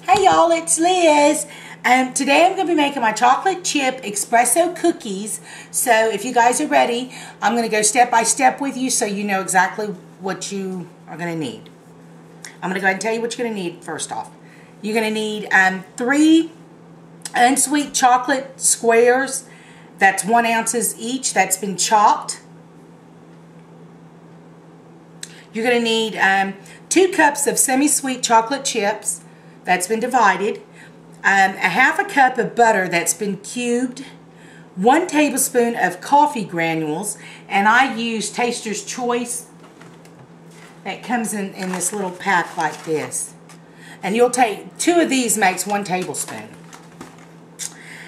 Hey y'all, it's Liz. Today I'm going to be making my chocolate chip espresso cookies. So if you guys are ready, I'm going to go step by step with you so you know exactly what you are going to need. I'm going to go ahead and tell you what you're going to need first off. You're going to need 3 unsweet chocolate squares. That's 1 ounce each. That's been chopped. You're going to need 2 cups of semi-sweet chocolate chips. That's been divided. A half a cup of butter that's been cubed. 1 tablespoon of coffee granules. And I use Taster's Choice. That comes in this little pack like this. And you'll take 2 of these makes 1 tablespoon.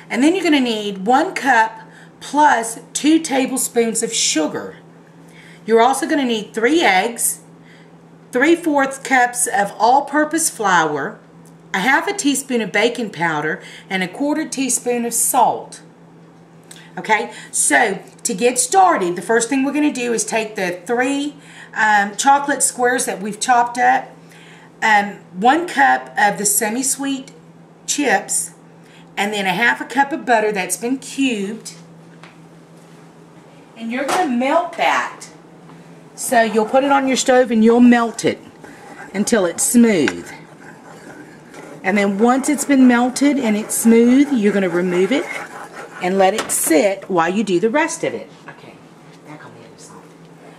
And then you're going to need 1 cup plus 2 tablespoons of sugar. You're also going to need 3 eggs, 3/4 cups of all-purpose flour, a half a teaspoon of baking powder, and a 1/4 teaspoon of salt. Okay, so to get started, the first thing we're going to do is take the 3 chocolate squares that we've chopped up, 1 cup of the semi-sweet chips, and then a half a cup of butter that's been cubed. And you're going to melt that. So you'll put it on your stove and you'll melt it until it's smooth. And then once it's been melted and it's smooth, you're going to remove it and let it sit while you do the rest of it. Okay, back on the other side.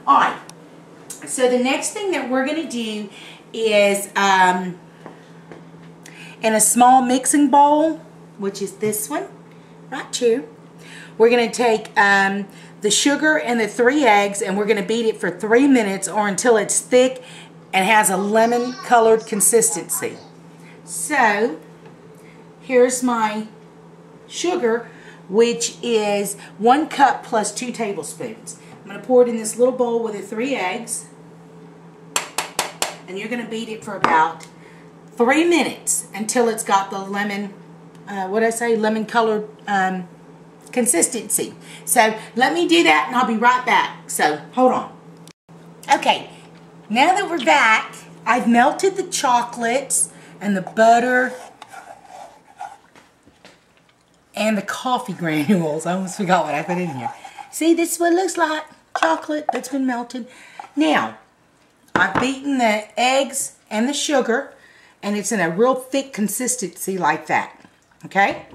Alright, so the next thing that we're going to do is in a small mixing bowl, which is this one right here, we're going to take the sugar and the 3 eggs, and we're going to beat it for 3 minutes or until it's thick and has a lemon colored consistency. So here's my sugar, which is 1 cup plus 2 tablespoons. I'm going to pour it in this little bowl with the 3 eggs, and you're going to beat it for about 3 minutes until it's got the lemon, lemon colored consistency. So let me do that and I'll be right back. So hold on. Okay, now that we're back, I've melted the chocolates and the butter and the coffee granules. I almost forgot what I put in here. See, this is what it looks like. Chocolate that's been melted. Now, I've beaten the eggs and the sugar, and it's in a real thick consistency like that. Okay?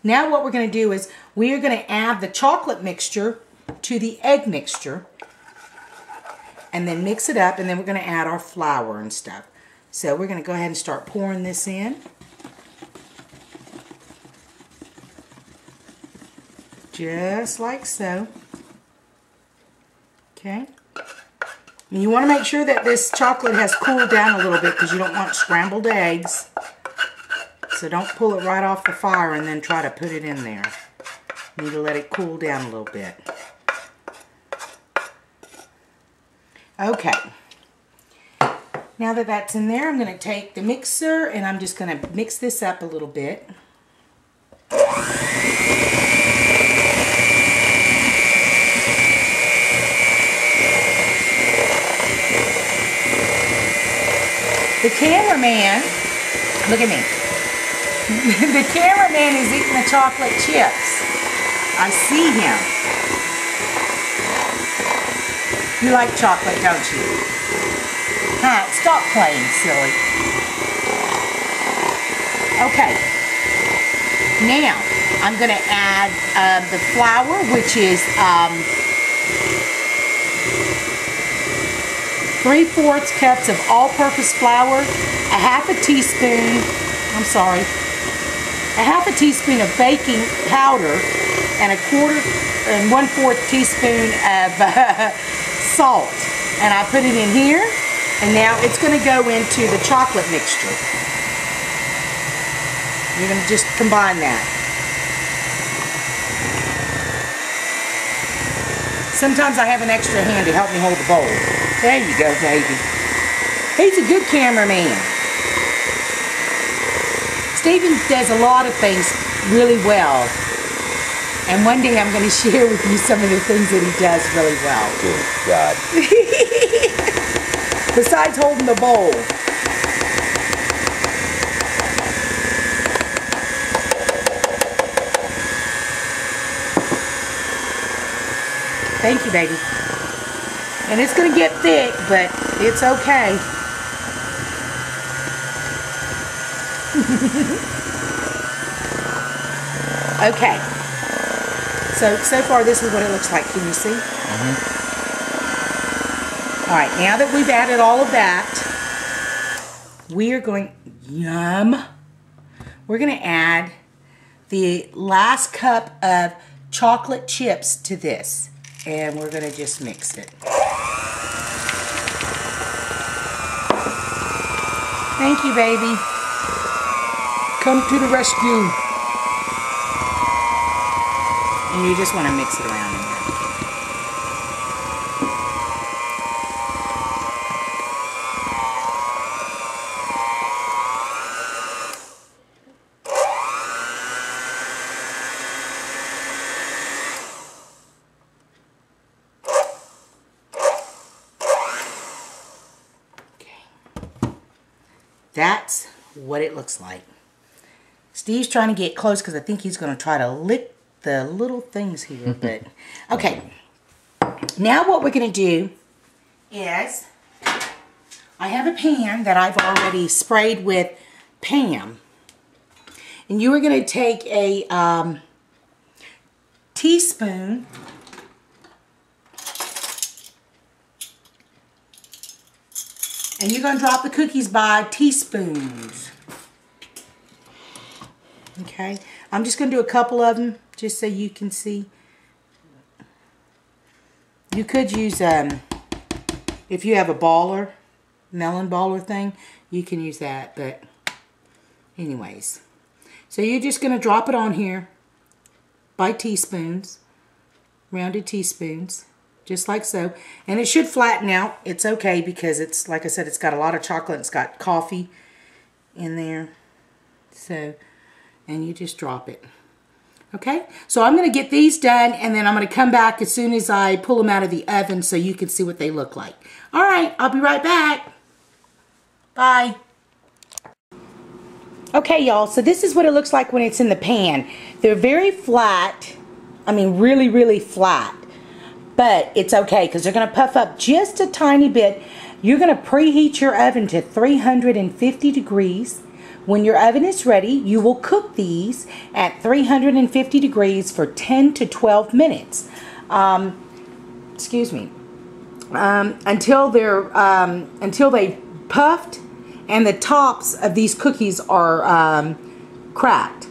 Now what we're going to do is we are going to add the chocolate mixture to the egg mixture and then mix it up, and then we're going to add our flour and stuff. So we're going to go ahead and start pouring this in. Just like so. Okay. And you want to make sure that this chocolate has cooled down a little bit because you don't want scrambled eggs. So don't pull it right off the fire and then try to put it in there. You need to let it cool down a little bit. Okay. Now that that's in there, I'm going to take the mixer and I'm just going to mix this up a little bit. The cameraman, look at me. The cameraman is eating the chocolate chips. I see him. You like chocolate, don't you? Huh, stop playing, silly. Okay. Now, I'm going to add the flour, which is 3/4 cups of all-purpose flour, a half a teaspoon of baking powder, and 1/4 teaspoon of salt. And I put it in here, and now it's going to go into the chocolate mixture. You're going to just combine that. Sometimes I have an extra hand to help me hold the bowl. There you go, baby. He's a good cameraman. Stephen does a lot of things really well. And one day I'm going to share with you some of the things that he does really well. Good God. Besides holding the bowl. Thank you, baby. And it's going to get thick, but it's okay. Okay. So far this is what it looks like. Can you see? Alright, now that we've added all of that, we are going, yum, we're going to add the last cup of chocolate chips to this. And we're going to just mix it. Thank you, baby. Come to the rescue. And you just want to mix it around in there. That's what it looks like. Steve's trying to get close because I think he's going to try to lick the little things here. But okay. Now what we're going to do is I have a pan that I've already sprayed with Pam. And you are going to take a teaspoon and you're going to drop the cookies by teaspoons. Okay. I'm just going to do a couple of them just so you can see. You could use, if you have a baller, melon baller thing, you can use that. But anyways. So you're just going to drop it on here by teaspoons. Rounded teaspoons. Just like so. And it should flatten out. It's okay because it's, like I said, it's got a lot of chocolate. It's got coffee in there. So, and you just drop it. Okay? So I'm going to get these done and then I'm going to come back as soon as I pull them out of the oven so you can see what they look like. Alright, I'll be right back. Bye. Okay, y'all. So this is what it looks like when it's in the pan. They're very flat. I mean, really, really flat. But it's okay because they're going to puff up just a tiny bit. You're going to preheat your oven to 350 degrees. When your oven is ready, you will cook these at 350 degrees for 10 to 12 minutes. Excuse me. Until they've puffed and the tops of these cookies are cracked.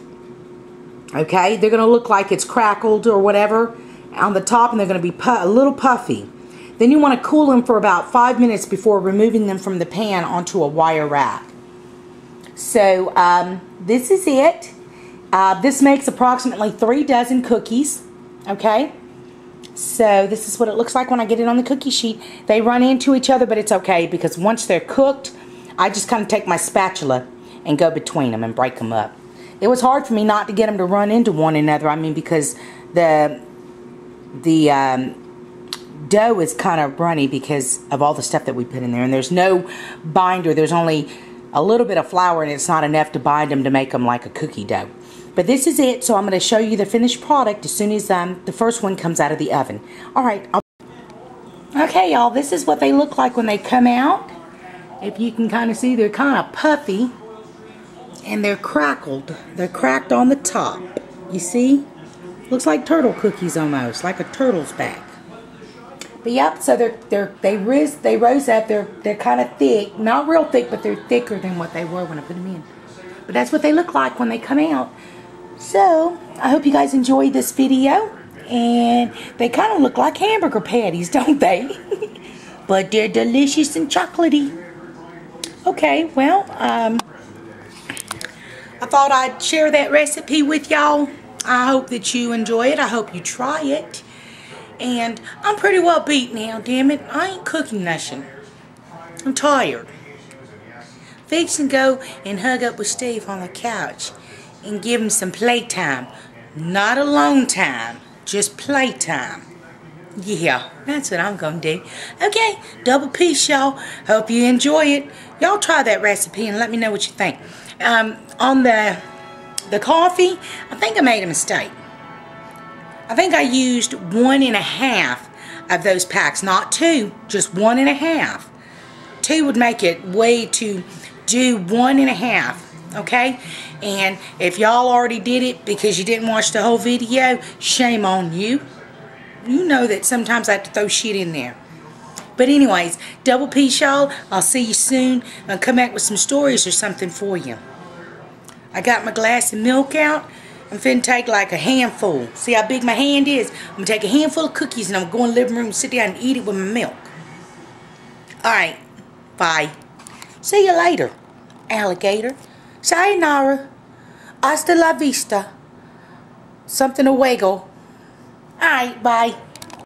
Okay? They're going to look like it's crackled or whatever on the top, and they're going to be a little puffy. Then you want to cool them for about 5 minutes before removing them from the pan onto a wire rack. So this is it. This makes approximately 3 dozen cookies. Okay? So this is what it looks like when I get it on the cookie sheet. They run into each other, but it's okay because once they're cooked, I just kind of take my spatula and go between them and break them up. It was hard for me not to get them to run into one another. I mean, because the dough is kind of runny because of all the stuff that we put in there. And there's no binder. There's only a little bit of flour and it's not enough to bind them to make them like a cookie dough. But this is it. So I'm going to show you the finished product as soon as the first one comes out of the oven. Alright. Okay, y'all. This is what they look like when they come out. If you can kind of see, they're kind of puffy. And they're crackled. They're cracked on the top. You see? Looks like turtle cookies almost, like a turtle's back. But yep, so they rose up. They're kind of thick, not real thick, but they're thicker than what they were when I put them in. But that's what they look like when they come out. So I hope you guys enjoyed this video, and they kind of look like hamburger patties, don't they? But they're delicious and chocolatey. Okay, well, I thought I'd share that recipe with y'all. I hope that you enjoy it. I hope you try it. And I'm pretty well beat now, damn it. I ain't cooking nothing. I'm tired. Fixing to go and hug up with Steve on the couch and give him some playtime. Not alone time, just playtime. Yeah, that's what I'm going to do. Okay, double peace, y'all. Hope you enjoy it. Y'all try that recipe and let me know what you think. On the coffee, I think I made a mistake. I think I used 1.5 of those packs. Not 2, just 1.5. 2 would make it way too. Do 1.5, okay? And if y'all already did it because you didn't watch the whole video, shame on you. You know that sometimes I have to throw shit in there. But anyways, double peace, y'all. I'll see you soon. I'll come back with some stories or something for you. I got my glass of milk out. I'm finna take like a handful. See how big my hand is? I'm gonna take a handful of cookies and I'm gonna go in the living room and sit down and eat it with my milk. Alright, bye. See you later, alligator. Sayonara. Hasta la vista. Something to wiggle. Alright, bye.